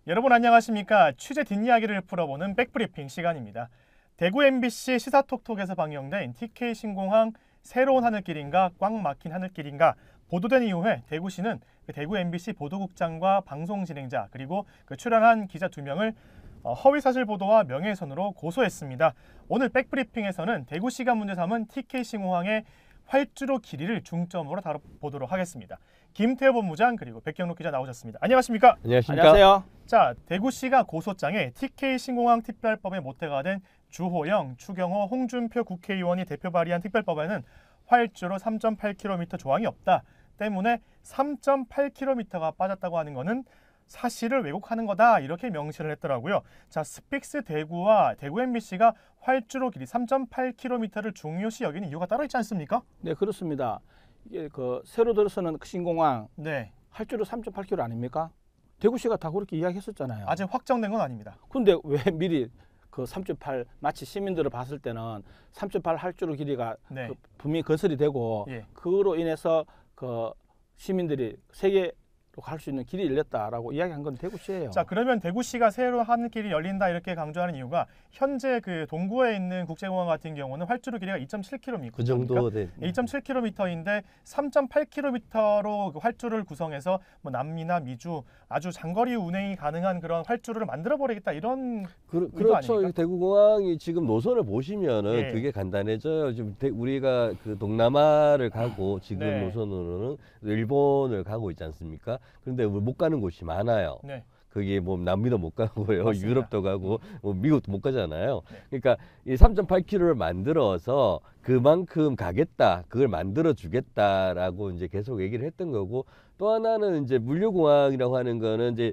여러분 안녕하십니까? 취재 뒷이야기를 풀어보는 백브리핑 시간입니다. 대구 MBC 시사톡톡에서 방영된 TK 신공항 새로운 하늘길인가 꽉 막힌 하늘길인가 보도된 이후에 대구시는 대구 MBC 보도국장과 방송 진행자 그리고 출연한 기자 2명을 허위사실 보도와 명예훼손으로 고소했습니다. 오늘 백브리핑에서는 대구시가 문제 삼은 TK 신공항의 활주로 길이를 중점으로 다뤄보도록 하겠습니다. 김태호 본부장 그리고 백경록 기자 나오셨습니다. 안녕하십니까? 안녕하십니까? 안녕하세요. 자, 대구시가 고소장에 TK 신공항 특별법에 모태가 된 주호영, 추경호, 홍준표 국회의원이 대표 발의한 특별법에는 활주로 3.8km 조항이 없다 때문에 3.8km가 빠졌다고 하는 것은 사실을 왜곡하는 거다 이렇게 명시를 했더라고요. 자, 스픽스 대구와 대구 MBC가 활주로 길이 3.8km를 중요시 여기는 이유가 따로 있지 않습니까? 네, 그렇습니다. 이게 새로 들어서는 신공항 네, 활주로 3.8km 아닙니까? 대구시가 다 그렇게 이야기했었잖아요. 아직 확정된 건 아닙니다. 근데 왜 미리 3.8 마치 시민들을 봤을 때는 3.8 활주로 길이가 네. 분명히 건설이 되고 예. 그로 인해서 시민들이 세계로 갈 수 있는 길이 열렸다라고 이야기한 건 대구시예요. 자, 그러면 대구시가 새로 하는 길이 열린다 이렇게 강조하는 이유가 현재 동구에 있는 국제공항 같은 경우는 활주로 길이가 2.7km. 그 정도 돼. 2.7km인데 3.8km로 활주로를 구성해서 남미나 미주 아주 장거리 운행이 가능한 그런 활주로를 만들어 버리겠다 이런 의도 그렇죠. 아닙니까? 대구공항이 지금 노선을 보시면은 예. 그게 간단해져요. 지금 우리가 동남아를 가고 지금 네. 노선으로는 일본을 가고 있지 않습니까? 그런데 못 가는 곳이 많아요. 네. 거기에 남미도 못 가고요, 맞습니다. 유럽도 가고 미국도 못 가잖아요. 네. 그러니까 이 3.8km를 만들어서 그만큼 가겠다, 그걸 만들어 주겠다라고 이제 계속 얘기를 했던 거고, 또 하나는 이제 물류공항이라고 하는 거는 이제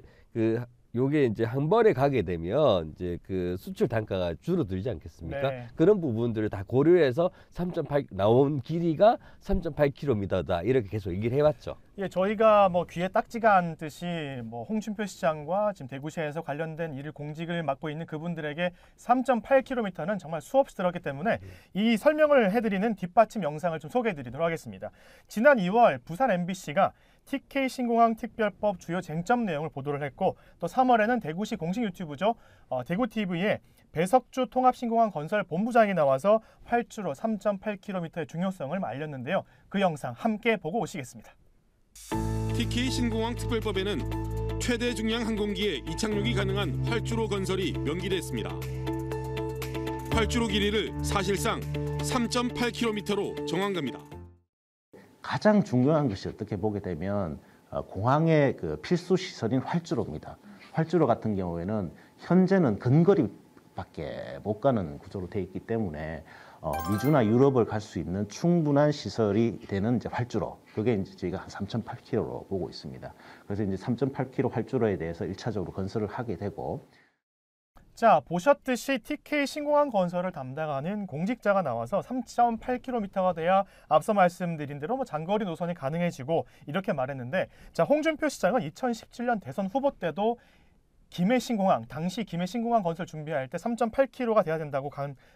요게 이제 한 번에 가게 되면 이제 수출 단가가 줄어들지 않겠습니까? 네. 그런 부분들을 다 고려해서 3.8 나온 길이가 3.8km다 이렇게 계속 얘기를 해왔죠. 예, 저희가 귀에 딱지가 앉듯이 홍준표 시장과 지금 대구시에서 관련된 일을 공직을 맡고 있는 그분들에게 3.8km는 정말 수없이 들었기 때문에 이 설명을 해드리는 뒷받침 영상을 좀 소개해드리도록 하겠습니다. 지난 2월 부산 MBC가 TK 신공항 특별법 주요 쟁점 내용을 보도를 했고 또 3월에는 대구시 공식 유튜브죠. 대구TV에 배석주 통합신공항 건설 본부장이 나와서 활주로 3.8km의 중요성을 알렸는데요. 그 영상 함께 보고 오시겠습니다. TK 신공항 특별법에는 최대 중량 항공기의 이착륙이 가능한 활주로 건설이 명기됐습니다. 활주로 길이를 사실상 3.8km로 정한 겁니다. 가장 중요한 것이 어떻게 보게 되면 공항의 필수 시설인 활주로입니다. 활주로 같은 경우에는 현재는 근거리밖에 못 가는 구조로 되어 있기 때문에 미주나 유럽을 갈 수 있는 충분한 시설이 되는 이제 활주로, 그게 이제 저희가 한 3.8km로 보고 있습니다. 그래서 이제 3.8km 활주로에 대해서 1차적으로 건설을 하게 되고. 자, 보셨듯이 TK 신공항 건설을 담당하는 공직자가 나와서 3.8km가 돼야 앞서 말씀드린 대로 장거리 노선이 가능해지고 이렇게 말했는데, 자, 홍준표 시장은 2017년 대선 후보 때도 김해 신공항, 당시 김해 신공항 건설 준비할 때 3.8km가 돼야 된다고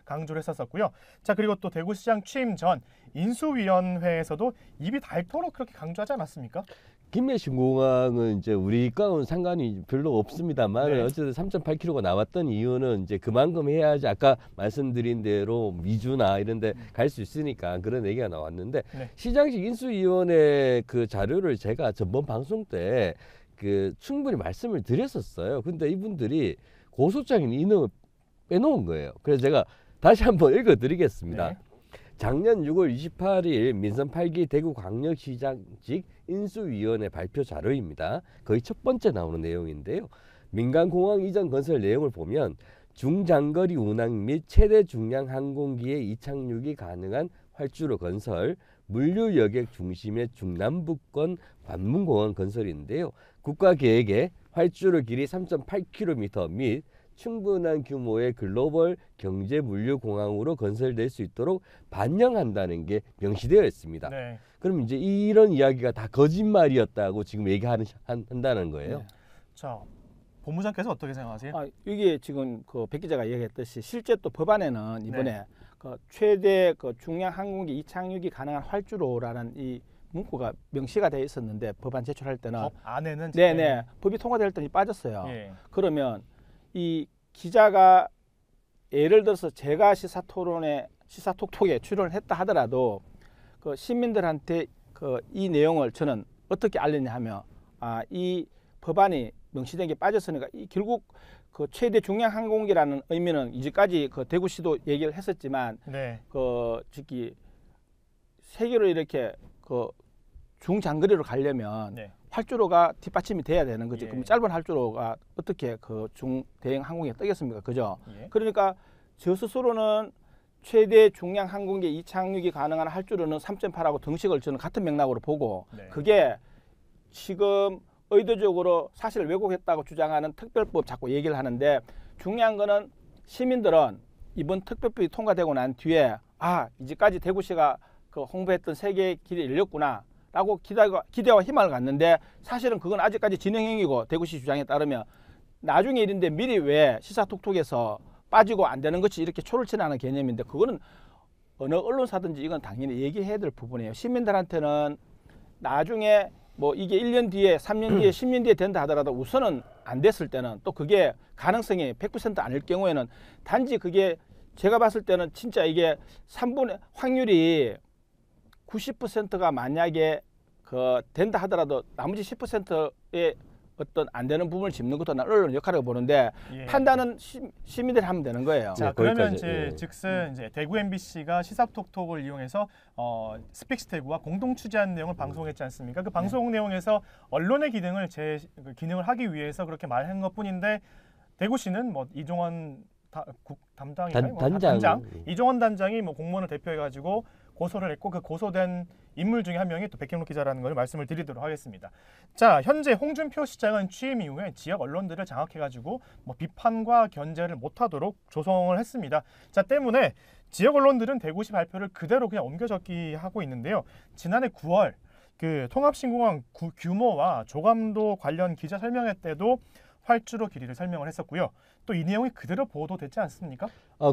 강조를 했었고요. 자, 그리고 또 대구시장 취임 전 인수위원회에서도 입이 닳도록 그렇게 강조하지 않았습니까? 김해 신공항은 이제 우리과는 상관이 별로 없습니다만 네. 어쨌든 3.8km가 나왔던 이유는 이제 그만큼 해야지 아까 말씀드린 대로 미주나 이런 데 갈 수 있으니까 그런 얘기가 나왔는데, 네. 시장직 인수위원회 자료를 제가 전번 방송 때 충분히 말씀을 드렸었어요. 근데 이분들이 고소장인 인용을 빼놓은 거예요. 그래서 제가 다시 한번 읽어드리겠습니다. 네. 작년 6월 28일 민선 8기 대구광역시장직 인수위원회 발표 자료입니다. 거의 첫 번째 나오는 내용인데요. 민간공항 이전 건설 내용을 보면 중장거리 운항 및 최대 중량 항공기의 이착륙이 가능한 활주로 건설, 물류 여객 중심의 중남부권 관문공항 건설인데요. 국가계획에 활주로 길이 3.8km 및 충분한 규모의 글로벌 경제 물류 공항으로 건설될 수 있도록 반영한다는 게 명시되어 있습니다. 네. 그럼 이제 이런 이야기가 다 거짓말이었다고 지금 한다는 거예요. 네. 자, 본부장께서 어떻게 생각하세요? 이게 지금 백 기자가 얘기했듯이 실제 또 법안에는 이번에 최대 중량 항공기 이착륙이 가능한 활주로라는 이 문구가 명시가 돼 있었는데 법안 제출할 때는 법 안에는 네네 법이 통과될 때는 빠졌어요. 예. 그러면 이 기자가 예를 들어서 제가 시사톡톡에 출연을 했다 하더라도 그 시민들한테 그 이 내용을 저는 어떻게 알렸냐 하면 이 법안이 명시된 게 빠졌으니까 이 결국 그 최대 중량 항공기라는 의미는 이제까지 그 대구시도 얘기를 했었지만 네. 그 저기 세계로 이렇게 그 중장거리로 가려면 네. 활주로가 뒷받침이 돼야 되는 거죠. 예. 그럼 짧은 활주로가 어떻게 그 중대형 항공기에 뜨겠습니까? 그죠? 예. 그러니까 저 스스로는 최대 중량 항공기 이착륙이 가능한 활주로는 3.8하고 등식을 저는 같은 맥락으로 보고 네. 그게 지금 의도적으로 사실을 왜곡했다고 주장하는 특별법 자꾸 얘기를 하는데 중요한 거는 시민들은 이번 특별법이 통과되고 난 뒤에 이제까지 대구시가 그 홍보했던 세계의 길이 열렸구나 라고 기대와 희망을 갖는데 사실은 그건 아직까지 진행형이고 대구시 주장에 따르면 나중에 일인데 미리 왜 시사톡톡에서 빠지고 안 되는 것이 이렇게 초를 치는 개념인데 그거는 어느 언론사든지 이건 당연히 얘기해야 될 부분이에요. 시민들한테는 나중에 뭐 이게 1년 뒤에 3년 뒤에 10년 뒤에 된다 하더라도 우선은 안 됐을 때는 또 그게 가능성이 100% 아닐 경우에는 단지 그게 제가 봤을 때는 진짜 이게 3분의 확률이 90%가 만약에 그 된다 하더라도 나머지 10%의 어떤 안 되는 부분을 짚는 것도 난 언론 역할이라고 보는데 예. 판단은 시민들이 하면 되는 거예요. 자, 네, 그러면 거기까지, 이제 예. 즉슨 이제 대구 MBC가 시사톡톡을 이용해서 스픽스 대구와 공동 취재한 내용을 방송했지 않습니까? 그 방송 내용에서 언론의 기능을 기능을 하기 위해서 그렇게 말한 것뿐인데 대구시는 뭐 이종원 담당인가요? 단장. 이종원 단장이 뭐 공무원을 대표해가지고 고소를 했고 그 고소된 인물 중에 한 명이 또 백경록 기자라는 걸 말씀을 드리도록 하겠습니다. 자, 현재 홍준표 시장은 취임 이후에 지역 언론들을 장악해가지고 뭐 비판과 견제를 못하도록 조성을 했습니다. 자, 때문에 지역 언론들은 대구시 발표를 그대로 그냥 옮겨적기 하고 있는데요. 지난해 9월 그 통합신공항 규모와 조감도 관련 기자 설명회 때도 활주로 길이를 설명을 했었고요. 또 이 내용이 그대로 보도됐지 않습니까?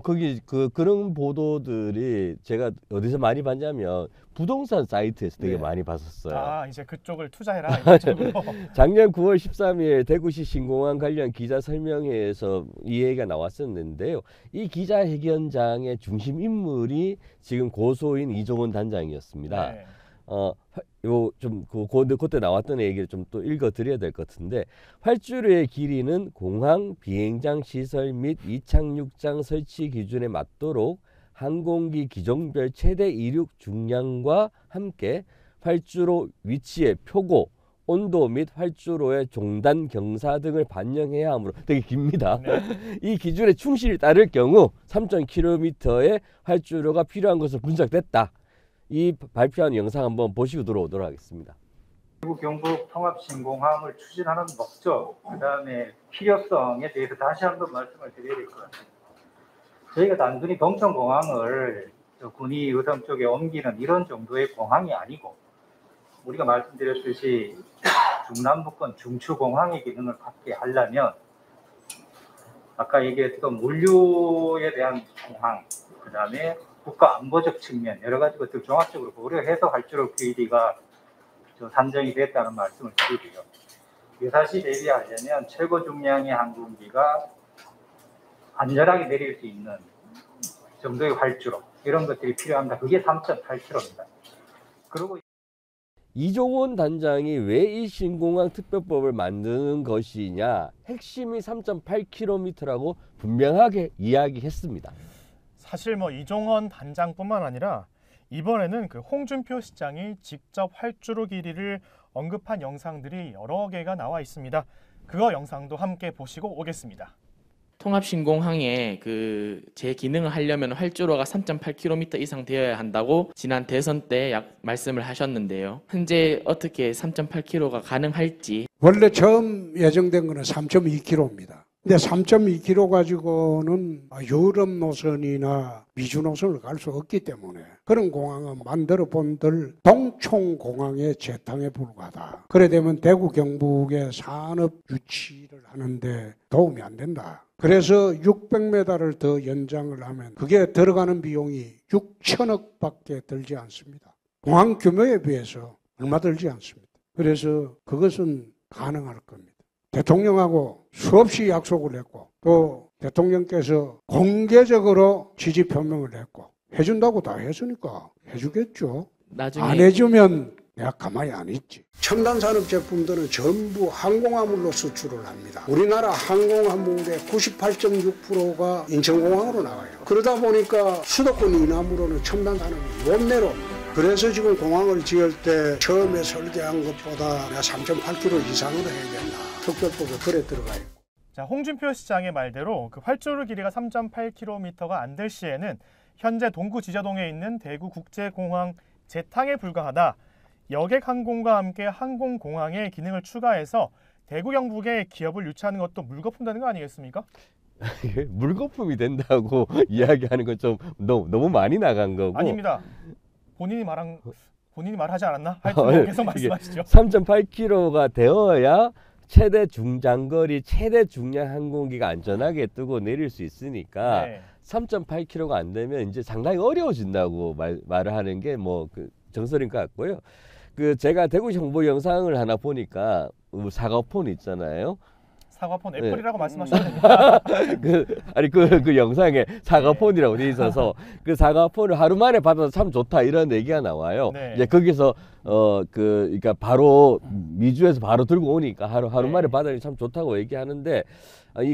거기 그런 보도들이 제가 어디서 많이 봤냐면 부동산 사이트에서 되게 네. 많이 봤었어요. 이제 그쪽을 투자해라 이런 쪽으로. 작년 9월 13일 대구시 신공항 관련 기자 설명회에서 이 얘기가 나왔었는데요. 이 기자회견장의 중심 인물이 지금 고소인 이종원 단장이었습니다. 네. 그때 나왔던 얘기를 좀 또 읽어드려야 될 것 같은데 활주로의 길이는 공항 비행장 시설 및 이착륙장 설치 기준에 맞도록 항공기 기종별 최대 이륙 중량과 함께 활주로 위치의 표고, 온도 및 활주로의 종단 경사 등을 반영해야 하므로 되게 깁니다. 네. 이 기준에 충실히 따를 경우 3,000km의 활주로가 필요한 것으로 분석됐다. 이 발표한 영상 한번 보시고 들어오도록 하겠습니다. 대구 경북 통합신공항을 추진하는 목적, 그다음에 필요성에 대해서 다시 한번 말씀을 드려야 될 것 같아요. 저희가 단순히 동천공항을 군이 의성 쪽에 옮기는 이런 정도의 공항이 아니고 우리가 말씀드렸듯이 중남부권 중추공항의 기능을 갖게 하려면 아까 얘기했던 물류에 대한 공항, 그다음에 국가 안보적 측면 여러 가지 것들 종합적으로 고려해서 활주로 길이가 산정이 됐다는 말씀을 드리고요. 유사시 대비하려면 최고 중량의 항공기가 안전하게 내릴 수 있는 정도의 활주로 이런 것들이 필요합니다. 그게 3.8km입니다. 그리고 이종원 단장이 왜 이 신공항 특별법을 만드는 것이냐, 핵심이 3.8km라고 분명하게 이야기했습니다. 사실 뭐 이종원 단장뿐만 아니라 이번에는 그 홍준표 시장이 직접 활주로 길이를 언급한 영상들이 여러 개가 나와 있습니다. 그거 영상도 함께 보시고 오겠습니다. 통합신공항에 제 기능을 하려면 활주로가 3.8km 이상 되어야 한다고 지난 대선 때 말씀을 하셨는데요. 현재 어떻게 3.8km가 가능할지. 원래 처음 예정된 거는 3.2km입니다. 근데 3.2km 가지고는 유럽 노선이나 미주 노선을 갈 수 없기 때문에 그런 공항은 만들어 본들 동촌공항의 재탕에 불과하다. 그래 되면 대구 경북의 산업 유치를 하는데 도움이 안 된다. 그래서 600m를 더 연장을 하면 그게 들어가는 비용이 6천억 밖에 들지 않습니다. 공항 규모에 비해서 얼마 들지 않습니다. 그래서 그것은 가능할 겁니다. 대통령하고 수없이 약속을 했고 또 대통령께서 공개적으로 지지 표명을 했고 해준다고 다 했으니까 해주겠죠. 나중에 안 해주면 내가 가만히 안 있지. 첨단 산업 제품들은 전부 항공화물로 수출을 합니다. 우리나라 항공화물의 98.6%가 인천공항으로 나가요. 그러다 보니까 수도권 이남으로는 첨단 산업이 못 내려옵니다. 그래서 지금 공항을 지을 때 처음에 설계한 것보다 내가 3.8km 이상으로 해야 된다. 특별법에 그래 들어가 있고. 자, 홍준표 시장의 말대로 그 활주로 길이가 3.8km가 안 될 시에는 현재 동구 지저동에 있는 대구국제공항 재탕에 불과하다. 여객항공과 함께 항공공항의 기능을 추가해서 대구 경북에 기업을 유치하는 것도 물거품되는 거 아니겠습니까? 물거품이 된다고 이야기하는 건 좀 너무 많이 나간 거고. 아닙니다. 본인이 말하지 않았나? 하여튼 뭐 계속 말씀하시죠. 3.8km가 되어야 최대 중장거리, 최대 중량 항공기가 안전하게 뜨고 내릴 수 있으니까 네. 3.8km가 안 되면 이제 상당히 어려워진다고 말을 하는 게 뭐 그 정설인 것 같고요. 그 제가 대구 정보 영상을 하나 보니까 사과폰 있잖아요. 사과폰 애플이라고 말씀하시면 됩니다. 그 영상에 사과폰이라고 돼 있어서 그 사과폰을 하루 만에 받아서 참 좋다 이런 얘기가 나와요. 네. 이제 거기서 그러니까 바로 미주에서 바로 들고 오니까 하루 네. 만에 받으니 참 좋다고 얘기하는데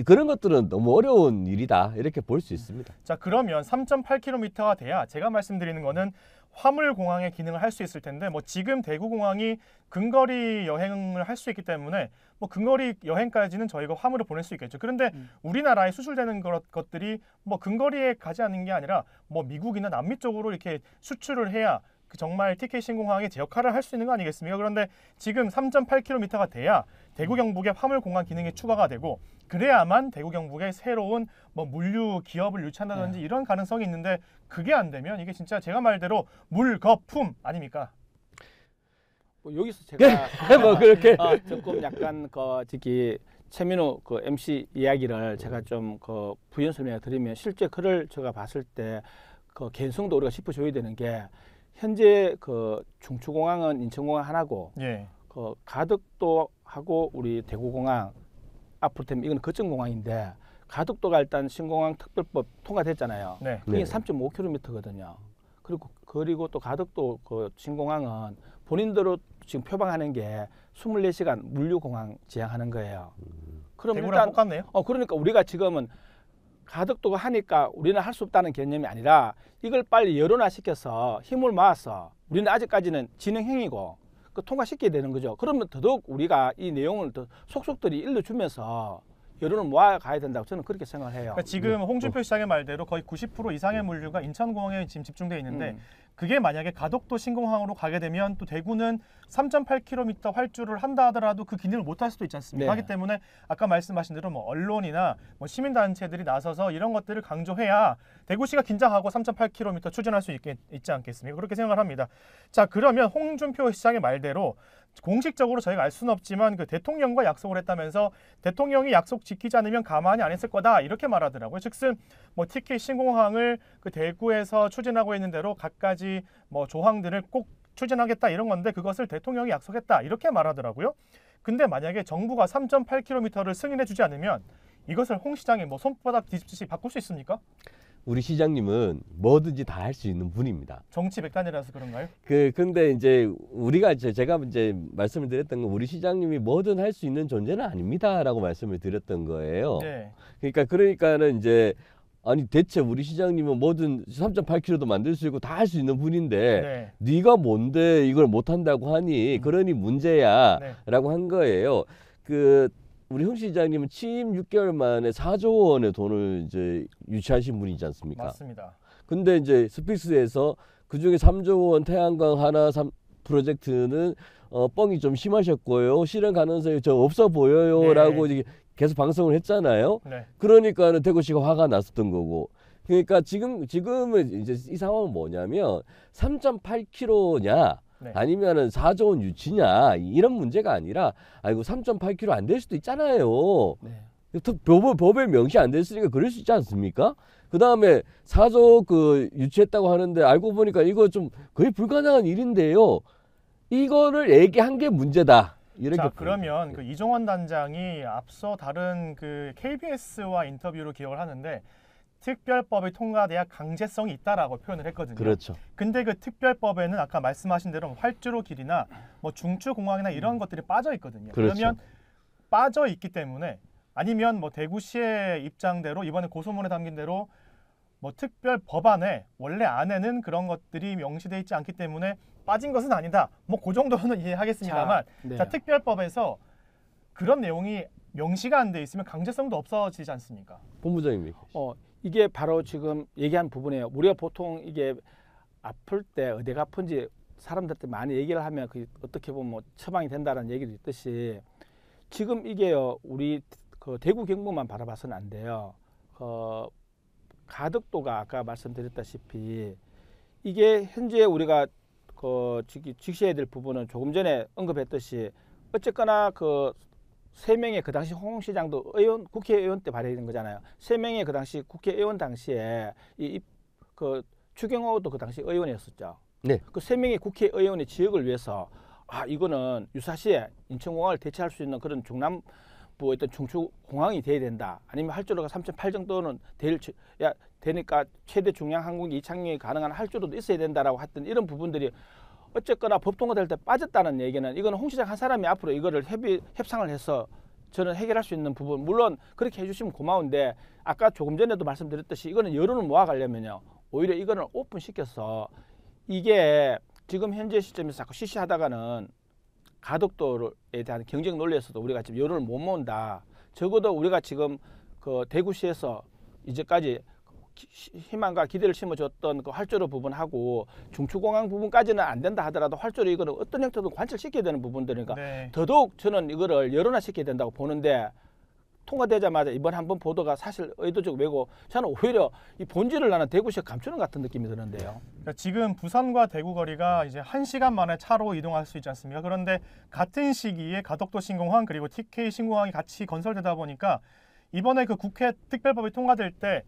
그런 것들은 너무 어려운 일이다 이렇게 볼 수 있습니다. 자, 그러면 3.8km가 돼야 제가 말씀드리는 거는 화물공항의 기능을 할 수 있을 텐데 뭐 지금 대구공항이 근거리 여행을 할 수 있기 때문에 뭐 근거리 여행까지는 저희가 화물을 보낼 수 있겠죠. 그런데 우리나라에 수출되는 것들이 뭐 근거리에 가지 않는 게 아니라 뭐 미국이나 남미 쪽으로 이렇게 수출을 해야 정말 TK 신공항의 제 역할을 할 수 있는 거 아니겠습니까? 그런데 지금 3.8km가 돼야 대구 경북의 화물공항 기능이 추가가 되고 그래야만 대구 경북의 새로운 뭐 물류 기업을 유치한다든지 이런 가능성이 있는데 그게 안 되면 이게 진짜 제가 말대로 물거품 아닙니까? 뭐 여기서 제가 뭐 그렇게 조금 약간 저기 최민호 그 MC 이야기를 제가 좀 부연 설명을 드리면 실제 그를 제가 봤을 때 그 개성도 우리가 짚어줘야 되는 게 현재 그 중추공항은 인천공항 하나고 예. 그 가덕도 하고 우리 대구공항 앞으로 되면 이건 거점공항인데 가덕도가 일단 신공항 특별법 통과됐잖아요. 네. 그게 네. 3.5km거든요. 그리고 또 가덕도 그 신공항은 본인대로 지금 표방하는 게 24시간 물류공항 지향하는 거예요. 그럼 대구랑 일단 똑같네요. 그러니까 우리가 지금은 가덕도가 하니까 우리는 할 수 없다는 개념이 아니라 이걸 빨리 여론화시켜서 힘을 모아서 우리는 아직까지는 진행형이고 그 통과시켜야 되는 거죠. 그러면 더더욱 우리가 이 내용을 더 속속들이 일러주면서 여론을 모아가야 된다고 저는 그렇게 생각을 해요. 그러니까 지금 홍준표 시장의 말대로 거의 90% 이상의 물류가 인천공항에 지금 집중되어 있는데 그게 만약에 가덕도 신공항으로 가게 되면 또 대구는 3.8km 활주를 한다 하더라도 그 기능을 못할 수도 있지 않습니까? 네. 하기 때문에 아까 말씀하신 대로 뭐 언론이나 뭐 시민단체들이 나서서 이런 것들을 강조해야 대구시가 긴장하고 3.8km 추진할 수 있지 않겠습니까? 그렇게 생각을 합니다. 자, 그러면 홍준표 시장의 말대로 공식적으로 저희가 알 수는 없지만 그 대통령과 약속을 했다면서 대통령이 약속 지키지 않으면 가만히 안 있을 거다 이렇게 말하더라고요. 즉슨 뭐 TK 신공항을 그 대구에서 추진하고 있는 대로 갖가지 뭐 조항들을 꼭 추진하겠다 이런 건데 그것을 대통령이 약속했다 이렇게 말하더라고요. 근데 만약에 정부가 3.8km를 승인해주지 않으면 이것을 홍 시장이 뭐 손바닥 뒤집듯이 바꿀 수 있습니까? 우리 시장님은 뭐든지 다 할 수 있는 분입니다. 정치 백단이라서 그런가요? 근데 이제 제가 이제 말씀을 드렸던 건 우리 시장님이 뭐든 할 수 있는 존재는 아닙니다라고 말씀을 드렸던 거예요. 네. 그러니까는 이제 아니 대체 우리 시장님은 뭐든 3.8km도 만들 수 있고 다 할 수 있는 분인데 네가 뭔데 이걸 못 한다고 하니 그러니 문제야라고 한 거예요. 우리 홍 시장님은 취임 6개월 만에 4조 원의 돈을 이제 유치하신 분이지 않습니까? 맞습니다. 근데 이제 스픽스에서 그중에 3조 원 태양광 하나 프로젝트는 뻥이 좀 심하셨고요. 실현 가능성이 저 없어 보여요라고 네. 계속 방송을 했잖아요. 네. 그러니까는 대구시가 화가 났었던 거고. 그러니까 지금은 이제 이 상황은 뭐냐면 3.8km냐 네. 아니면은 4조 원 유치냐 이런 문제가 아니라 아이고 3.8km 안 될 수도 있잖아요. 네. 법에 명시 안 됐으니까 그럴 수 있지 않습니까? 그 다음에 4조 유치했다고 하는데 알고 보니까 이거 좀 거의 불가능한 일인데요. 이거를 얘기한 게 문제다. 이렇게 자, 보입니다. 그러면 그 이종원 단장이 앞서 다른 그 KBS와 인터뷰로 기억을 하는데 특별법이 통과돼야 강제성이 있다라고 표현을 했거든요. 그렇죠. 근데 그 특별법에는 아까 말씀하신 대로 활주로 길이나 뭐 중추공항이나 이런 것들이 빠져 있거든요. 그렇죠. 그러면 빠져 있기 때문에 아니면 뭐 대구시의 입장대로 이번에 고소문에 담긴 대로 뭐 특별 법안에 원래 안에는 그런 것들이 명시되어 있지 않기 때문에 빠진 것은 아니다. 뭐 그 정도는 이해하겠습니다만 네. 자, 특별법에서 그런 내용이 명시가 안 돼 있으면 강제성도 없어지지 않습니까? 본부장님이. 이게 바로 지금 얘기한 부분이에요. 우리가 보통 이게 아플 때 어디가 아픈지 사람들한테 많이 얘기를 하면 그 어떻게 보면 뭐 처방이 된다는 얘기도 있듯이 지금 이게요. 우리 그 대구 경북만 바라봐서는 안 돼요. 가덕도가 아까 말씀드렸다시피 이게 현재 우리가 그 직시해야 될 부분은 조금 전에 언급했듯이 어쨌거나 그 3명의 그 당시 홍시장도 국회의원 때 발의된 거잖아요. 3명의 그 당시 국회의원 당시에 그 추경호도 그 당시 의원이었었죠. 네. 그 3명의 국회의원의 지역을 위해서 이거는 유사시에 인천공항을 대체할 수 있는 그런 중남부 어떤 중추공항이 돼야 된다. 아니면 활주로가 3.8 정도는 되니까 최대 중량 항공기 이착륙이 가능한 활주로도 있어야 된다라고 했던 이런 부분들이 어쨌거나 법 통과될 때 빠졌다는 얘기는 이거는 홍 시장 한 사람이 앞으로 이거를 협상을 해서 저는 해결할 수 있는 부분 물론 그렇게 해주시면 고마운데 아까 조금 전에도 말씀드렸듯이 이거는 여론을 모아가려면요 오히려 이거는 오픈시켜서 이게 지금 현재 시점에서 자꾸 시시하다가는 가덕도에 대한 경쟁 논리에서도 우리가 지금 여론을 못 모은다. 적어도 우리가 지금 그 대구시에서 이제까지 희망과 기대를 심어줬던 그 활주로 부분하고 중추공항 부분까지는 안 된다 하더라도 활주로 이거는 어떤 형태도 관철시켜야 되는 부분들이니까 네. 더더욱 저는 이거를 여론화시켜야 된다고 보는데 통과되자마자 이번 한번 보도가 사실 의도적 왜고 저는 오히려 이 본질을 나는 대구시에 감추는 같은 느낌이 드는데요. 그러니까 지금 부산과 대구 거리가 이제 1시간 만에 차로 이동할 수 있지 않습니까? 그런데 같은 시기에 가덕도 신공항 그리고 TK 신공항이 같이 건설되다 보니까 이번에 그 국회 특별법이 통과될 때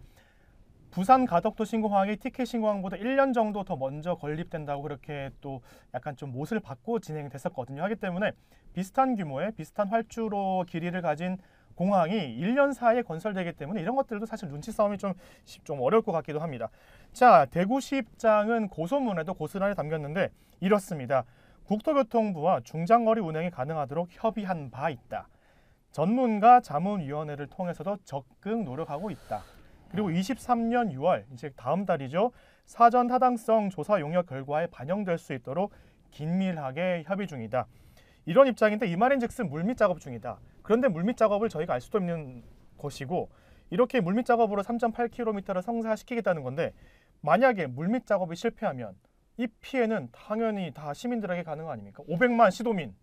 부산 가덕도 신공항이 TK 신공항보다 1년 정도 더 먼저 건립된다고 그렇게 또 약간 좀 못을 받고 진행됐었거든요. 하기 때문에 비슷한 규모의 비슷한 활주로 길이를 가진 공항이 1년 사이에 건설되기 때문에 이런 것들도 사실 눈치 싸움이 좀 어려울 것 같기도 합니다. 자, 대구시 입장은 고소문에도 고스란히 담겼는데 이렇습니다. 국토교통부와 중장거리 운행이 가능하도록 협의한 바 있다. 전문가 자문위원회를 통해서도 적극 노력하고 있다. 그리고 23년 6월 이제 다음 달이죠. 사전 타당성 조사 용역 결과에 반영될 수 있도록 긴밀하게 협의 중이다. 이런 입장인데 이 말인즉슨 물밑 작업 중이다. 그런데 물밑 작업을 저희가 알 수도 없는 것이고 이렇게 물밑 작업으로 3.8km를 성사시키겠다는 건데 만약에 물밑 작업이 실패하면 이 피해는 당연히 다 시민들에게 가는 거 아닙니까? 500만 시도민.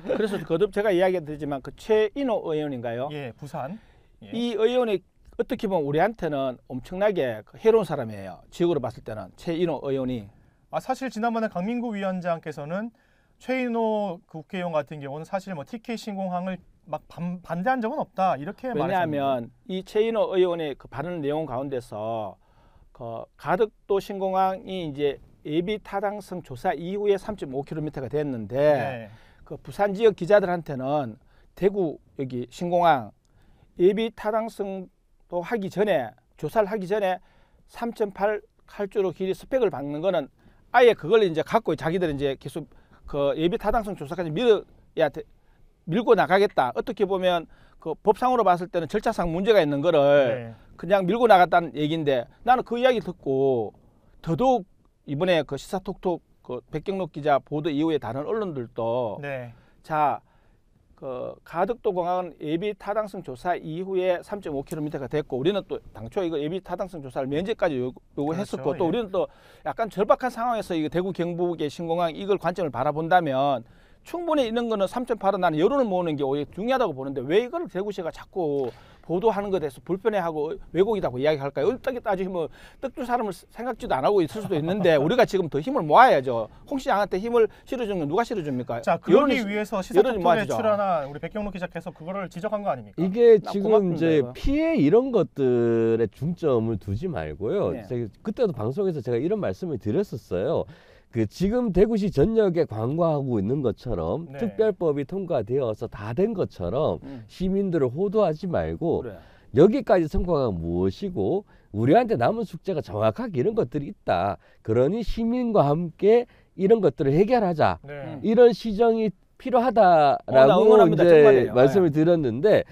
그래서 거듭 제가 이야기드리지만 그 최인호 의원인가요? 예, 부산. 예. 이 의원이 어떻게 보면 우리한테는 엄청나게 해로운 사람이에요. 지역으로 봤을 때는 최인호 의원이. 사실 지난번에 강민구 위원장께서는 최인호 국회의원 같은 경우는 사실 뭐 TK 신공항을 막 반대한 적은 없다 이렇게 말했습니다. 왜냐하면 이 최인호 의원의 그 발언 내용 가운데서 그 가덕도 신공항이 이제 예비 타당성 조사 이후에 3.5km가 됐는데 네. 그 부산 지역 기자들한테는 대구 여기 신공항 예비 타당성도 하기 전에 조사를 하기 전에 3.8 활주로 길이 스펙을 박는 거는 아예 그걸 이제 갖고 자기들은 이제 계속 그 예비 타당성 조사까지 밀고 나가겠다. 어떻게 보면 그 법상으로 봤을 때는 절차상 문제가 있는 거를 네. 그냥 밀고 나갔다는 얘기인데 나는 그 이야기 듣고 더더욱 이번에 그 시사톡톡 그 백경록 기자 보도 이후에 다른 언론들도 네. 자, 그 가덕도 공항은 예비 타당성 조사 이후에 3.5km가 됐고 우리는 또 당초 이거 예비 타당성 조사를 면제까지 요구했었고 그렇죠, 또 예. 우리는 또 약간 절박한 상황에서 이거 대구 경북의 신공항 이걸 관점을 바라본다면 충분히 이런 거는 3.8은 나는 여론을 모으는 게 오히려 중요하다고 보는데 왜 이걸 대구시가 자꾸 보도하는 것에 대해서 불편해하고 왜곡이라고 이야기할까요? 어떻게 따지면 떡줄 사람을 생각지도 안 하고 있을 수도 있는데 우리가 지금 더 힘을 모아야죠. 홍 시장한테 힘을 실어주는 건 누가 실어줍니까? 자, 그러기 여론이- 위해서 여론이 시사톡톡에 모아지죠. 출연한 우리 백경록 기자께서 그거를 지적한 거 아닙니까? 이게 나 지금 고맙습니다, 이제 이거. 피해 이런 것들에 중점을 두지 말고요. 네. 그때도 방송에서 제가 이런 말씀을 드렸었어요. 그 지금 대구시 전역에 관과하고 있는 것처럼 네. 특별법이 통과되어서 다 된 것처럼 시민들을 호도하지 말고 그래. 여기까지 성과가 무엇이고 우리한테 남은 숙제가 정확하게 이런 것들이 있다. 그러니 시민과 함께 이런 것들을 해결하자. 네. 이런 시정이 나 필요하다라고 응원합니다. 이제 정말이에요. 말씀을 드렸는데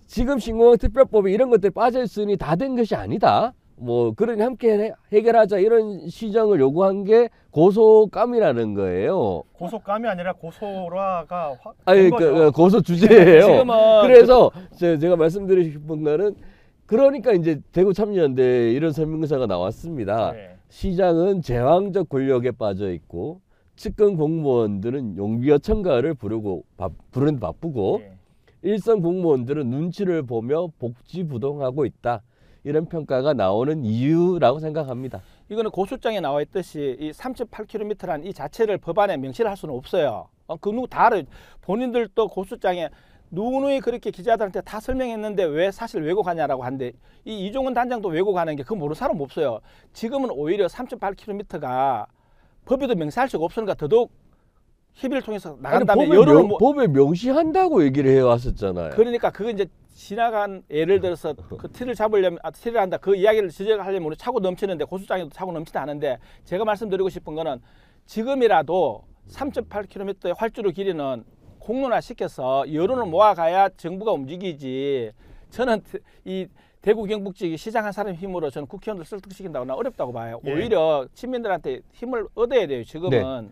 지금 신공항 특별법에 이런 것들이 빠져 있으니 다 된 것이 아니다. 뭐 그러니 함께 해결하자 이런 시정을 요구한 게 고소감이라는 거예요. 고소감이 아니라 고소라가 아니 된 거죠. 그 고소 주제예요. 지금은 그래서 제가 말씀드리고 싶은 거는 그러니까 이제 대구 참여연대 이런 설명서가 나왔습니다. 네. 시장은 제왕적 권력에 빠져 있고 측근 공무원들은 용비어 첨가를 부르는 바쁘고 네. 일선 공무원들은 눈치를 보며 복지부동하고 있다. 이런 평가가 나오는 이유라고 생각합니다. 이거는 고소장에 나와 있듯이 이 3.8km라는 이 자체를 법안에 명시를 할 수는 없어요. 그 누구 다 알아요. 본인들도 고소장에 누누이 그렇게 기자들한테 다 설명했는데 왜 사실 왜곡하냐라고 하는데 이 이종근 단장도 왜곡하는 게 그거 모르는 사람 없어요. 지금은 오히려 3.8km가 법에도 명시할 수가 없으니까 더더욱 협의를 통해서 나간 다음에 여론을 법에 명시한다고 얘기를 해왔었잖아요. 그러니까 그거 이제 지나간 예를 들어서 그 티를 잡으려면 티를 한다 그 이야기를 지적하려면 우리 차고 넘치는데 고소장에도 차고 넘치지 않은데 제가 말씀드리고 싶은 거는 지금이라도 3.8km의 활주로 길이는 공론화 시켜서 여론을 모아가야 정부가 움직이지. 저는 이 대구 경북 지역 시장 한 사람 힘으로 저는 국회의원들 설득시킨다고 나 어렵다고 봐요. 예. 오히려 시민들한테 힘을 얻어야 돼요. 지금은.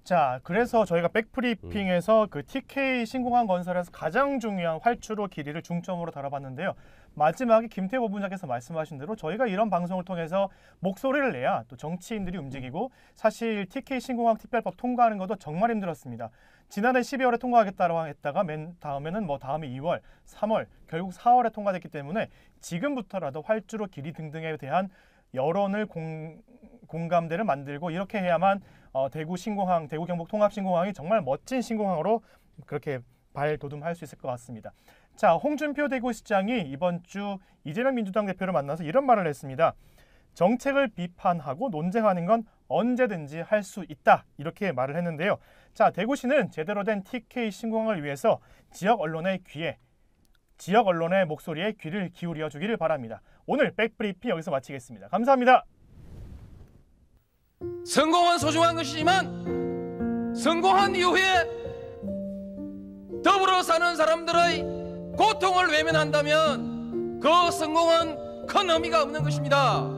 자, 그래서 저희가 백브리핑에서 그 TK 신공항 건설에서 가장 중요한 활주로 길이를 중점으로 다뤄봤는데요. 마지막에 김태호 부장께서 말씀하신 대로 저희가 이런 방송을 통해서 목소리를 내야 또 정치인들이 움직이고 사실 TK 신공항 특별법 통과하는 것도 정말 힘들었습니다. 지난해 12월에 통과하겠다고 했다가 맨 다음에는 뭐 다음에 2월, 3월, 결국 4월에 통과됐기 때문에 지금부터라도 활주로 길이 등등에 대한 여론을 공감대를 만들고 이렇게 해야만 대구 신공항, 대구 경북 통합 신공항이 정말 멋진 신공항으로 그렇게 발돋움할 수 있을 것 같습니다. 자, 홍준표 대구시장이 이번 주 이재명 민주당 대표를 만나서 이런 말을 했습니다. 정책을 비판하고 논쟁하는 건 언제든지 할 수 있다. 이렇게 말을 했는데요. 자, 대구시는 제대로 된 TK 신공항을 위해서 지역 언론의 목소리에 귀를 기울여 주기를 바랍니다. 오늘 백브리핑 여기서 마치겠습니다. 감사합니다. 성공은 소중한 것이지만 성공한 이후에 더불어 사는 사람들의 고통을 외면한다면 그 성공은 큰 의미가 없는 것입니다.